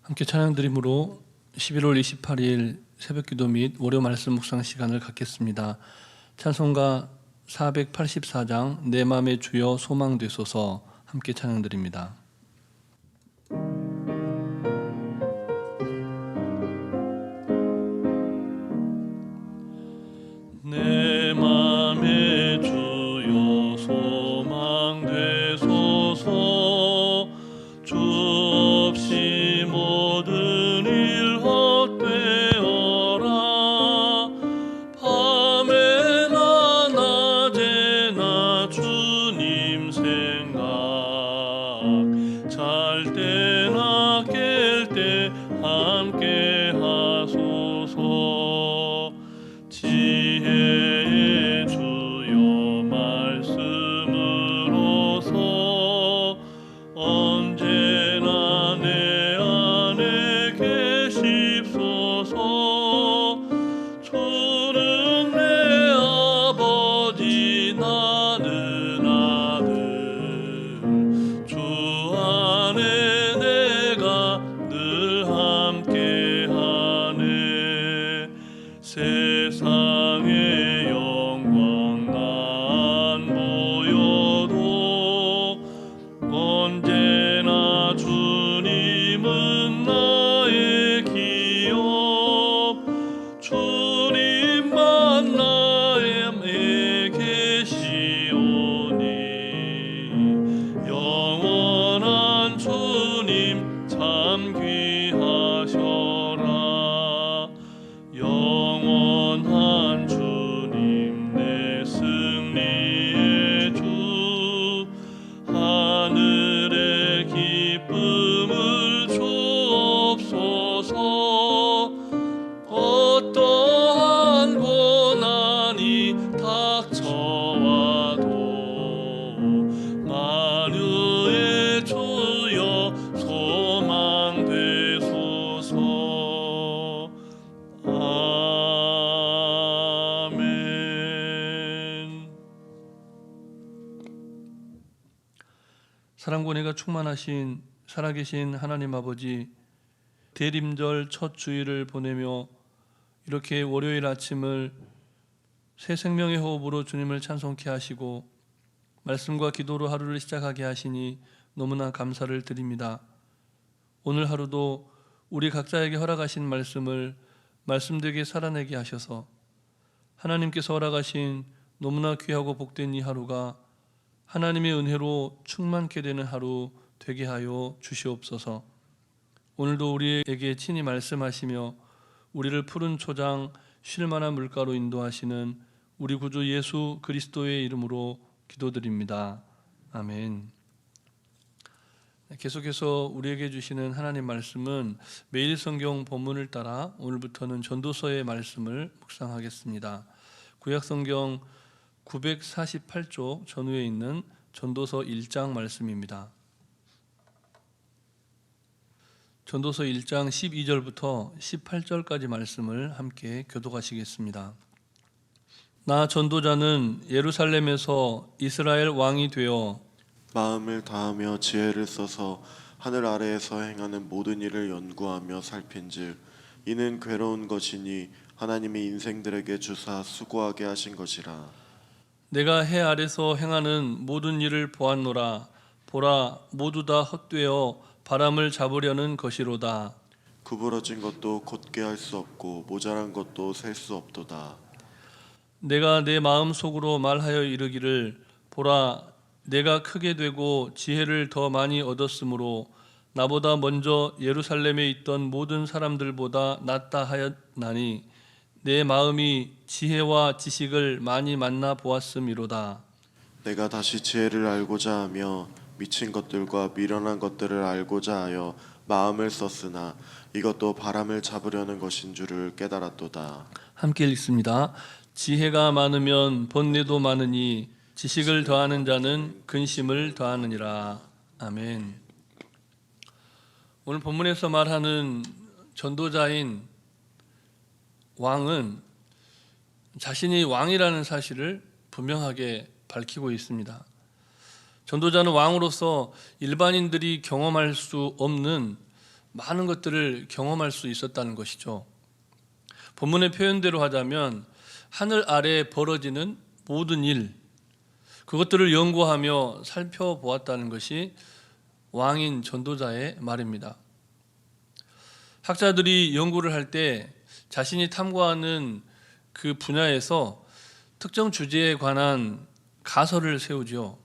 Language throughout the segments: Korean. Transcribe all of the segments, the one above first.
함께 찬양드림으로 11월 28일 새벽기도 및 월요 말씀 묵상 시간을 갖겠습니다. 찬송가 484장 내 맘의 주여 소망되소서 함께 찬양드립니다. 내 맘의 주여 소망되소서 주 없이 모든 일 헛되어라 밤에나 낮에나 주님 생각 잘 때나 깰 때 함께 하소서 지혜의 주여 말씀으로서 언제나 내 안에 계십소서 주는 내 아버지 나는 아들 주 안에 내가 늘 함께하네 세상의 영광 난 보여도 언제나 주님은 나의 기업 주님만 나에 계시오니 영원한 주님 참 귀하셔라 영원한 주님 내 승리의 주 하늘의 기쁨을 주옵소서 어떠한 고난이 닥쳐와도 만유의 주여 소망되소서 아멘. 사랑과 은혜가 충만하신 살아계신 하나님 아버지, 대림절 첫 주일을 보내며 이렇게 월요일 아침을 새 생명의 호흡으로 주님을 찬송케 하시고 말씀과 기도로 하루를 시작하게 하시니 너무나 감사를 드립니다. 오늘 하루도 우리 각자에게 허락하신 말씀을 말씀되게 살아내게 하셔서 하나님께서 허락하신 너무나 귀하고 복된 이 하루가 하나님의 은혜로 충만케 되는 하루 되게 하여 주시옵소서. 오늘도 우리에게 친히 말씀하시며 우리를 푸른 초장 쉴만한 물가로 인도하시는 우리 구주 예수 그리스도의 이름으로 기도드립니다. 아멘. 계속해서 우리에게 주시는 하나님 말씀은 매일 성경 본문을 따라 오늘부터는 전도서의 말씀을 묵상하겠습니다. 구약 성경 948쪽 전후에 있는 전도서 1장 말씀입니다. 전도서 1장 12절부터 18절까지 말씀을 함께 교독하시겠습니다. 나 전도자는 예루살렘에서 이스라엘 왕이 되어 마음을 다하며 지혜를 써서 하늘 아래에서 행하는 모든 일을 연구하며 살핀즉 이는 괴로운 것이니 하나님이 인생들에게 주사 수고하게 하신 것이라. 내가 해 아래서 행하는 모든 일을 보았노라. 보라, 모두 다 헛되어 바람을 잡으려는 것이로다. 구부러진 것도 곧게 할 수 없고 모자란 것도 셀 수 없도다. 내가 내 마음 속으로 말하여 이르기를 보라, 내가 크게 되고 지혜를 더 많이 얻었으므로 나보다 먼저 예루살렘에 있던 모든 사람들보다 낫다 하였나니 내 마음이 지혜와 지식을 많이 만나 보았음이로다. 내가 다시 지혜를 알고자 하며 미친 것들과 미련한 것들을 알고자 하여 마음을 썼으나 이것도 바람을 잡으려는 것인 줄을 깨달았도다. 함께 읽습니다. 지혜가 많으면 번뇌도 많으니 지식을 더하는 자는 근심을 더하느니라. 아멘. 오늘 본문에서 말하는 전도자인 왕은 자신이 왕이라는 사실을 분명하게 밝히고 있습니다. 전도자는 왕으로서 일반인들이 경험할 수 없는 많은 것들을 경험할 수 있었다는 것이죠. 본문의 표현대로 하자면 하늘 아래에 벌어지는 모든 일, 그것들을 연구하며 살펴보았다는 것이 왕인 전도자의 말입니다. 학자들이 연구를 할 때 자신이 탐구하는 그 분야에서 특정 주제에 관한 가설을 세우죠.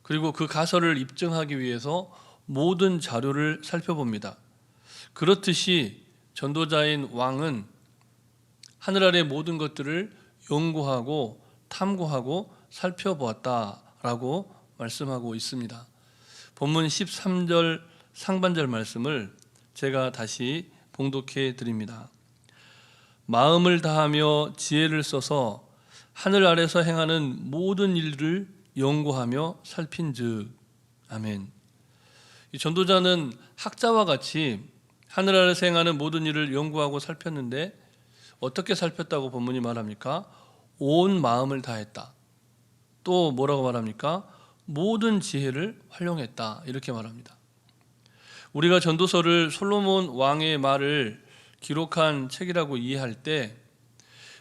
그리고 그 가설을 입증하기 위해서 모든 자료를 살펴봅니다. 그렇듯이 전도자인 왕은 하늘 아래 모든 것들을 연구하고 탐구하고 살펴보았다라고 말씀하고 있습니다. 본문 13절 상반절 말씀을 제가 다시 봉독해 드립니다. 마음을 다하며 지혜를 써서 하늘 아래서 행하는 모든 일을 연구하며 살핀즉. 아멘. 이 전도자는 학자와 같이 하늘 아래서 행하는 모든 일을 연구하고 살폈는데 어떻게 살폈다고 본문이 말합니까? 온 마음을 다했다. 또 뭐라고 말합니까? 모든 지혜를 활용했다. 이렇게 말합니다. 우리가 전도서를 솔로몬 왕의 말을 기록한 책이라고 이해할 때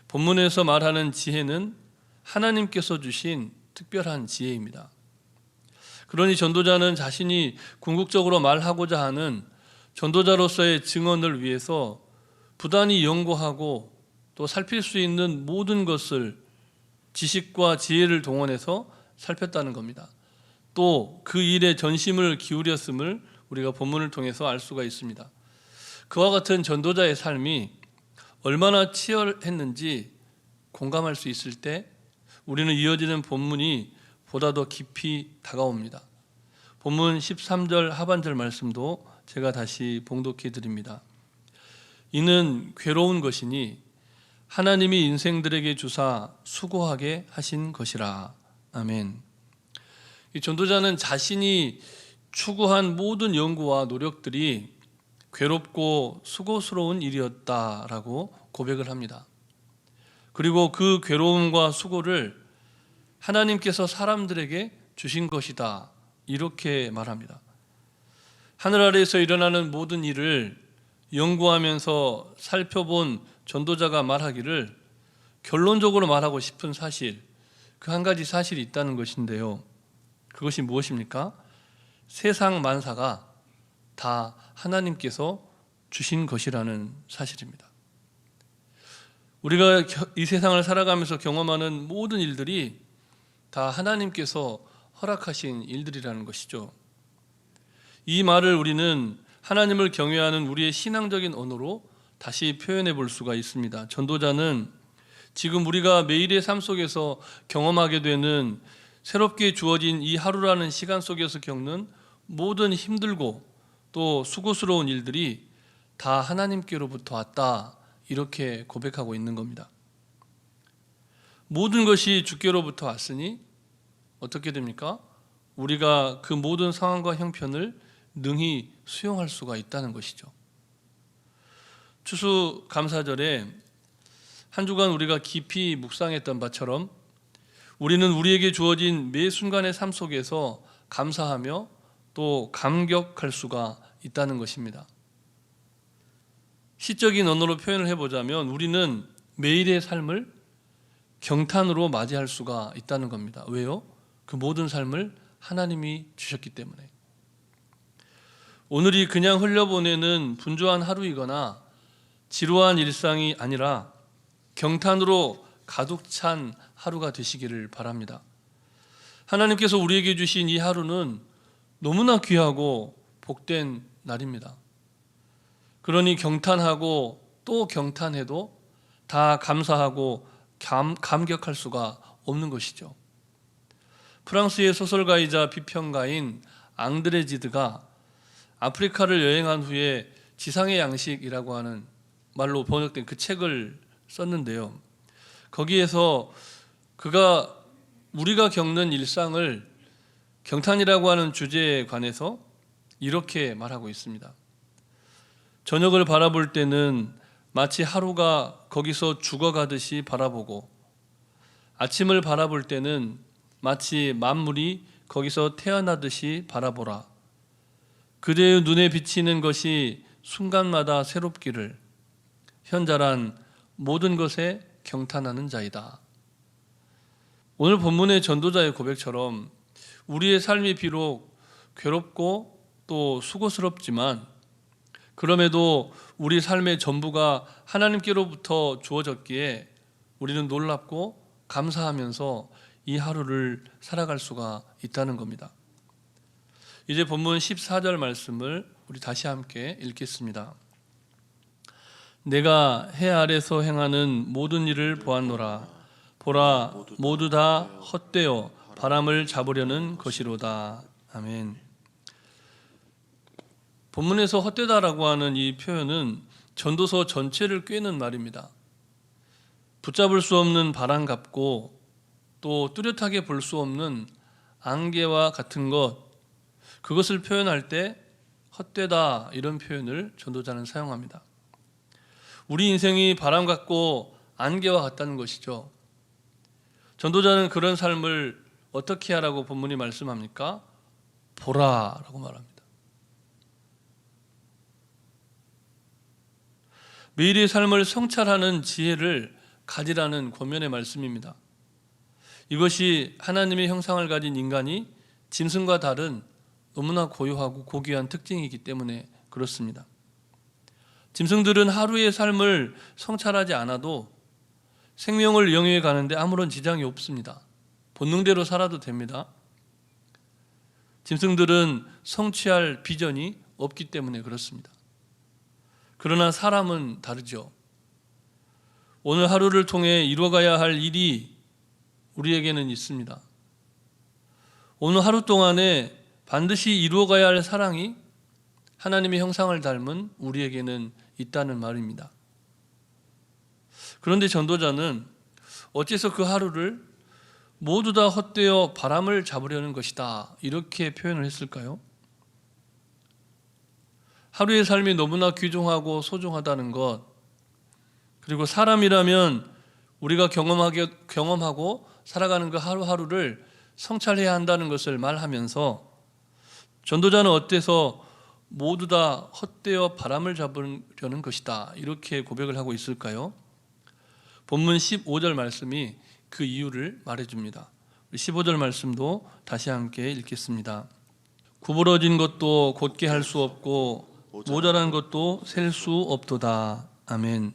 본문에서 말하는 지혜는 하나님께서 주신 특별한 지혜입니다. 그러니 전도자는 자신이 궁극적으로 말하고자 하는 전도자로서의 증언을 위해서 부단히 연구하고 또 살필 수 있는 모든 것을 지식과 지혜를 동원해서 살폈다는 겁니다. 또 그 일에 전심을 기울였음을 우리가 본문을 통해서 알 수가 있습니다. 그와 같은 전도자의 삶이 얼마나 치열했는지 공감할 수 있을 때 우리는 이어지는 본문이 보다 더 깊이 다가옵니다. 본문 13절 하반절 말씀도 제가 다시 봉독해 드립니다. 이는 괴로운 것이니 하나님이 인생들에게 주사 수고하게 하신 것이라. 아멘. 이 전도자는 자신이 추구한 모든 연구와 노력들이 괴롭고 수고스러운 일이었다라고 고백을 합니다. 그리고 그 괴로움과 수고를 하나님께서 사람들에게 주신 것이다. 이렇게 말합니다. 하늘 아래에서 일어나는 모든 일을 연구하면서 살펴본 전도자가 말하기를 결론적으로 말하고 싶은 사실, 그 한 가지 사실이 있다는 것인데요. 그것이 무엇입니까? 세상 만사가 다 하나님께서 주신 것이라는 사실입니다. 우리가 이 세상을 살아가면서 경험하는 모든 일들이 다 하나님께서 허락하신 일들이라는 것이죠. 이 말을 우리는 하나님을 경외하는 우리의 신앙적인 언어로 다시 표현해 볼 수가 있습니다. 전도자는 지금 우리가 매일의 삶 속에서 경험하게 되는 새롭게 주어진 이 하루라는 시간 속에서 겪는 모든 힘들고 또 수고스러운 일들이 다 하나님께로부터 왔다, 이렇게 고백하고 있는 겁니다. 모든 것이 주께로부터 왔으니 어떻게 됩니까? 우리가 그 모든 상황과 형편을 능히 수용할 수가 있다는 것이죠. 추수감사절에 한 주간 우리가 깊이 묵상했던 바처럼 우리는 우리에게 주어진 매 순간의 삶 속에서 감사하며 또 감격할 수가 있다는 것입니다. 시적인 언어로 표현을 해보자면 우리는 매일의 삶을 경탄으로 맞이할 수가 있다는 겁니다. 왜요? 그 모든 삶을 하나님이 주셨기 때문에. 오늘이 그냥 흘려보내는 분주한 하루이거나 지루한 일상이 아니라 경탄으로 가득 찬 하루가 되시기를 바랍니다. 하나님께서 우리에게 주신 이 하루는 너무나 귀하고 복된 날입니다. 그러니 경탄하고 또 경탄해도 다 감사하고 감격할 수가 없는 것이죠. 프랑스의 소설가이자 비평가인 앙드레 지드가 아프리카를 여행한 후에 지상의 양식이라고 하는 말로 번역된 그 책을 썼는데요. 거기에서 그가 우리가 겪는 일상을 경탄이라고 하는 주제에 관해서 이렇게 말하고 있습니다. 저녁을 바라볼 때는 마치 하루가 거기서 죽어가듯이 바라보고, 아침을 바라볼 때는 마치 만물이 거기서 태어나듯이 바라보라. 그대의 눈에 비치는 것이 순간마다 새롭기를 현자란 모든 것에 경탄하는 자이다. 오늘 본문의 전도자의 고백처럼 우리의 삶이 비록 괴롭고 또 수고스럽지만 그럼에도 우리 삶의 전부가 하나님께로부터 주어졌기에 우리는 놀랍고 감사하면서 이 하루를 살아갈 수가 있다는 겁니다. 이제 본문 14절 말씀을 우리 다시 함께 읽겠습니다. 내가 해 아래서 행하는 모든 일을 보았노라. 보라, 모두 다 헛되어 바람을 잡으려는 것이로다. 아멘. 본문에서 헛되다라고 하는 이 표현은 전도서 전체를 꿰는 말입니다. 붙잡을 수 없는 바람 같고 또 뚜렷하게 볼 수 없는 안개와 같은 것, 그것을 표현할 때 헛되다 이런 표현을 전도자는 사용합니다. 우리 인생이 바람 같고 안개와 같다는 것이죠. 전도자는 그런 삶을 어떻게 하라고 본문이 말씀합니까? 보라라고 말합니다. 매일의 삶을 성찰하는 지혜를 가지라는 권면의 말씀입니다. 이것이 하나님의 형상을 가진 인간이 짐승과 다른 너무나 고유하고 고귀한 특징이기 때문에 그렇습니다. 짐승들은 하루의 삶을 성찰하지 않아도 생명을 영위해 가는데 아무런 지장이 없습니다. 본능대로 살아도 됩니다. 짐승들은 성취할 비전이 없기 때문에 그렇습니다. 그러나 사람은 다르죠. 오늘 하루를 통해 이루어가야 할 일이 우리에게는 있습니다. 오늘 하루 동안에 반드시 이루어가야 할 사랑이 하나님의 형상을 닮은 우리에게는 있다는 말입니다. 그런데 전도자는 어째서 그 하루를 모두 다 헛되어 바람을 잡으려는 것이다 이렇게 표현을 했을까요? 하루의 삶이 너무나 귀중하고 소중하다는 것, 그리고 사람이라면 우리가 경험하고 살아가는 그 하루하루를 성찰해야 한다는 것을 말하면서 전도자는 어때서 모두 다 헛되어 바람을 잡으려는 것이다 이렇게 고백을 하고 있을까요? 본문 15절 말씀이 그 이유를 말해줍니다. 15절 말씀도 다시 함께 읽겠습니다. 구부러진 것도 곧게 할 수 없고 모자란 것도 셀 수 없도다. 아멘.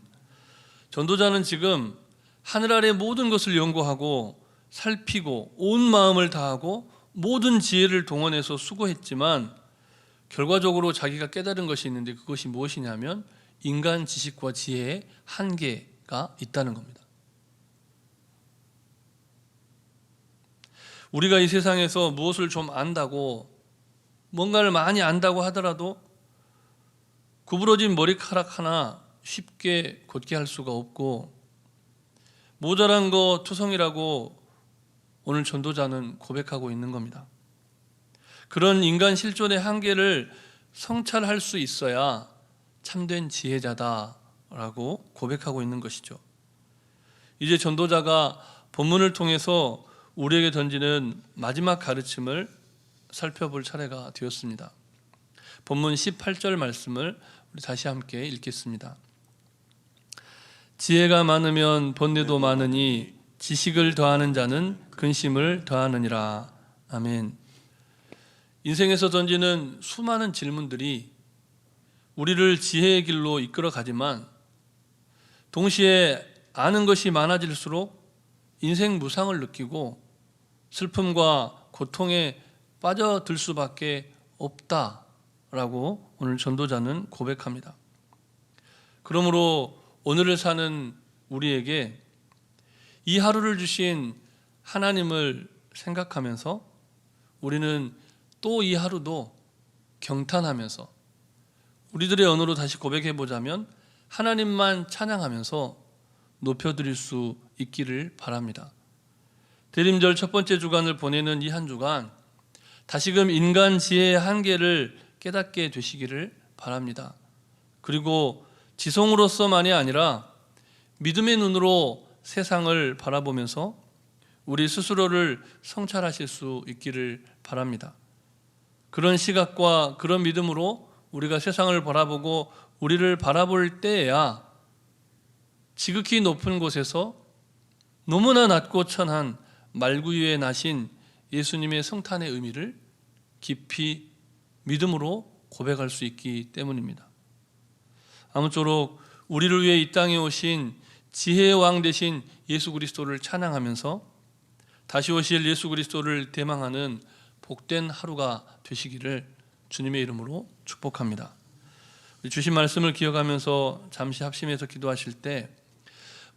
전도자는 지금 하늘 아래 모든 것을 연구하고 살피고 온 마음을 다하고 모든 지혜를 동원해서 수고했지만 결과적으로 자기가 깨달은 것이 있는데 그것이 무엇이냐면 인간 지식과 지혜의 한계가 있다는 겁니다. 우리가 이 세상에서 무엇을 좀 안다고 뭔가를 많이 안다고 하더라도 구부러진 머리카락 하나 쉽게 곧게 할 수가 없고 모자란 거 투성이라고 오늘 전도자는 고백하고 있는 겁니다. 그런 인간 실존의 한계를 성찰할 수 있어야 참된 지혜자다라고 고백하고 있는 것이죠. 이제 전도자가 본문을 통해서 우리에게 던지는 마지막 가르침을 살펴볼 차례가 되었습니다. 본문 18절 말씀을 우리 다시 함께 읽겠습니다. 지혜가 많으면 번뇌도 많으니 지식을 더하는 자는 근심을 더하느니라. 아멘. 인생에서 던지는 수많은 질문들이 우리를 지혜의 길로 이끌어 가지만 동시에 아는 것이 많아질수록 인생 무상을 느끼고 슬픔과 고통에 빠져들 수밖에 없다라고 오늘 전도자는 고백합니다. 그러므로 오늘을 사는 우리에게 이 하루를 주신 하나님을 생각하면서 우리는 또 이 하루도 경탄하면서 우리들의 언어로 다시 고백해 보자면 하나님만 찬양하면서 높여드릴 수 있기를 바랍니다. 대림절 첫 번째 주간을 보내는 이 한 주간 다시금 인간 지혜의 한계를 깨닫게 되시기를 바랍니다. 그리고 지성으로서만이 아니라 믿음의 눈으로 세상을 바라보면서 우리 스스로를 성찰하실 수 있기를 바랍니다. 그런 시각과 그런 믿음으로 우리가 세상을 바라보고 우리를 바라볼 때에야 지극히 높은 곳에서 너무나 낮고 천한 말구 위에 나신 예수님의 성탄의 의미를 깊이 믿음으로 고백할 수 있기 때문입니다. 아무쪼록 우리를 위해 이 땅에 오신 지혜의 왕 되신 예수 그리스도를 찬양하면서 다시 오실 예수 그리스도를 대망하는 복된 하루가 되시기를 주님의 이름으로 축복합니다. 주신 말씀을 기억하면서 잠시 합심해서 기도하실 때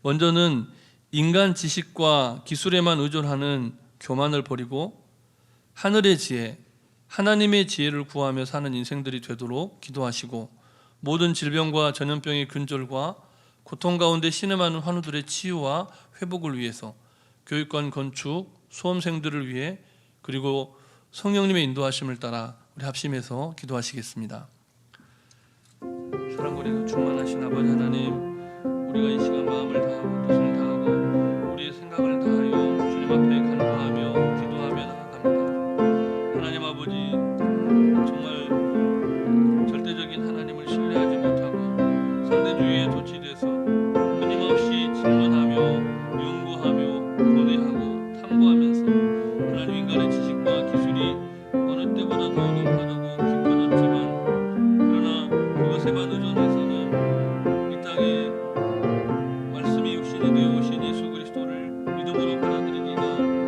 먼저는 인간 지식과 기술에만 의존하는 교만을 버리고 하늘의 지혜, 하나님의 지혜를 구하며 사는 인생들이 되도록 기도하시고 모든 질병과 전염병의 근절과 고통 가운데 신음하는 환우들의 치유와 회복을 위해서 교육관 건축, 수험생들을 위해 그리고 성령님의 인도하심을 따라 우리 합심해서 기도하시겠습니다. 사랑거리가 충만하신 아버지 하나님, 우리가 이 시간 마음을 다하고 뜻을 다하고 우리의 생각을 다하여 주님 앞에 간구하며 기도하며 나아갑니다. 하나님 아버지, 정말 절대적인 하나님을 신뢰하지 못하고 상대주의에 도취돼서 끊임없이 질문하며 연구하며 고뇌하고 탐구하면서 하나님 인간의 지식과 기술이 어느 때보다 더 높아지고 깊어졌지만 그러나 그것에만 의존해서는 이 땅에 말씀이 육신이 되어 오신 예수 그리스도를 믿음으로 받아들이기가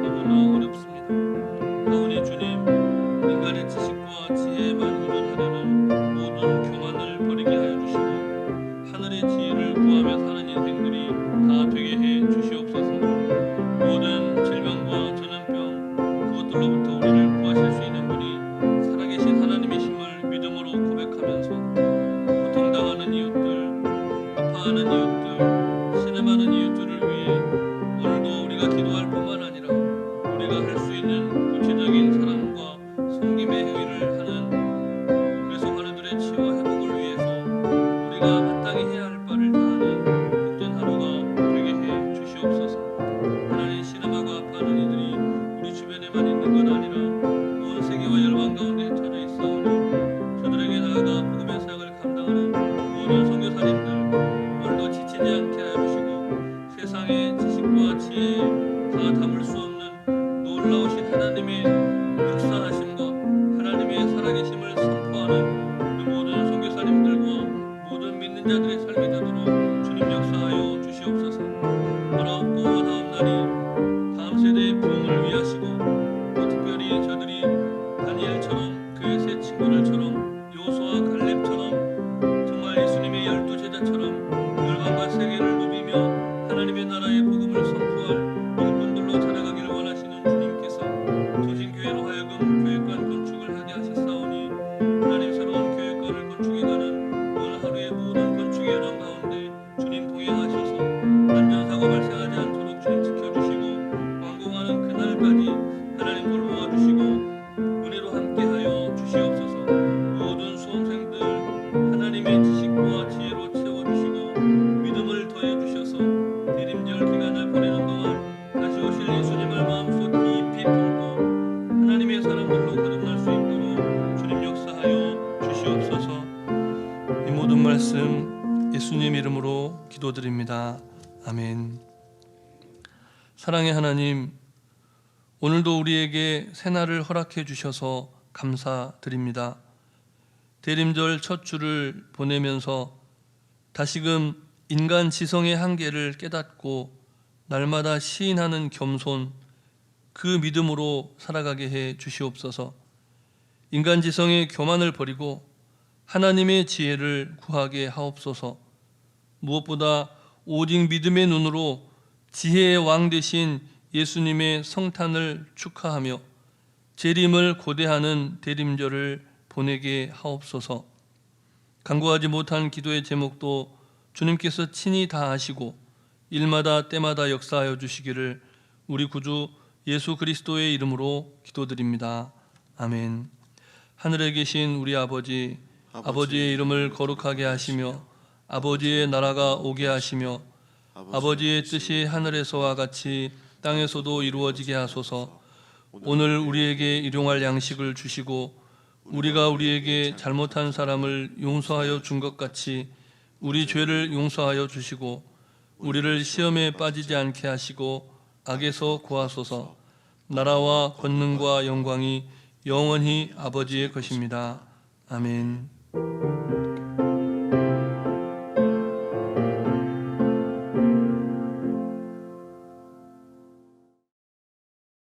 너무나 어렵습니다. 하오니 주님, 인간의 지식과 지혜에만 의존하려는 모든 교만을 버리게 하여 주시고 하늘의 지혜를 구하며 사는 인생들이 다 되게 해 주시옵소서. 모든 질병과 전염병 그것들로부터 우리를 구하실 수 있는 분이 살아계신 하나님이심을 믿음으로 고백하면서 고통당하는 이웃들, 아파하는 이웃들, 신음하는 이웃들을 위해 오늘도 우리가 기도할 뿐만 아니라 우리가 할 수 있는 구체적인 사랑과 섬김의 행위를 하는 그래서 환우들의 치유와 회복을 위해서 우리가 마땅히 해야 할 바를 다하는 복된 하루가 되게 해 주시옵소서. 하나님, 신음하고 아파하는 이들이 우리 주변에만 있는 것 아니라 온 세계와 열방 가운데 흩어져 있사오니 저들에게 나아가 복음의 사역을 감당하는 모든 선교사님들 오늘도 지치지 않게 하여 주시고 세상의 지식과 지혜에 다 담을 수 없는 놀라우신 하나님의 역사하심과 하나님의 살아계심을 선포하는 그 모든 선교사님들과 모든 믿는 자들의 삶이 되도록 주님 역사하여 주시옵소서. 어렵고 다음 날이 다음 세대의 부흥을 위하시고 또 특별히 저들이 다니엘처럼 그의 세 친구들처럼 요수와 갈렙처럼 정말 예수님의 12 제자처럼 열방과 세계를 누비며 하나님의 나라의 복음을 선포할 일꾼들로 자라가기를 원하시는 주님께서 도진교회로 하여금 교육관 건축을 하게 하셨사오니 하나님, 새로운 교육관을 건축해가는 오늘 하루의 모든 건축의 현황 가운데 주님 동행하셔서 안전사고 발생하지 않도록 주님 지켜주시고 완공하는 그날까지 하나님 돌보아 주시고 은혜로 함께하여 주시옵소서. 모든 수험생들 하나님의 지식과 지혜로 채워주시고 믿음을 더해주셔서 대림절 기간을 보내는 동안 다시 오실 예수님을 마음속 깊이 품고 하나님의 사람들로 거듭날 수 있도록 주님 역사하여 주시옵소서. 이 모든 말씀 예수님 이름으로 기도드립니다. 아멘. 사랑의 하나님, 오늘도 우리에게 새날을 허락해 주셔서 감사드립니다. 대림절 첫 주를 보내면서 다시금 인간 지성의 한계를 깨닫고 날마다 시인하는 겸손, 그 믿음으로 살아가게 해 주시옵소서. 인간 지성의 교만을 버리고 하나님의 지혜를 구하게 하옵소서. 무엇보다 오직 믿음의 눈으로 지혜의 왕 되신 예수님의 성탄을 축하하며 재림을 고대하는 대림절을 보내게 하옵소서. 간구하지 못한 기도의 제목도 주님께서 친히 다 하시고 일마다 때마다 역사하여 주시기를 우리 구주 예수 그리스도의 이름으로 기도드립니다. 아멘. 하늘에 계신 우리 아버지, 아버지의 이름을 거룩하게 하시며 아버지의 나라가 오게 하시며 아버지의 뜻이 하늘에서와 같이 땅에서도 이루어지게 하소서. 오늘 우리에게 일용할 양식을 주시고 우리가 우리에게 잘못한 사람을 용서하여 준 것 같이 우리 죄를 용서하여 주시고 우리를 시험에 빠지지 않게 하시고 악에서 구하소서. 나라와 권능과 영광이 영원히 아버지의 것입니다. 아멘.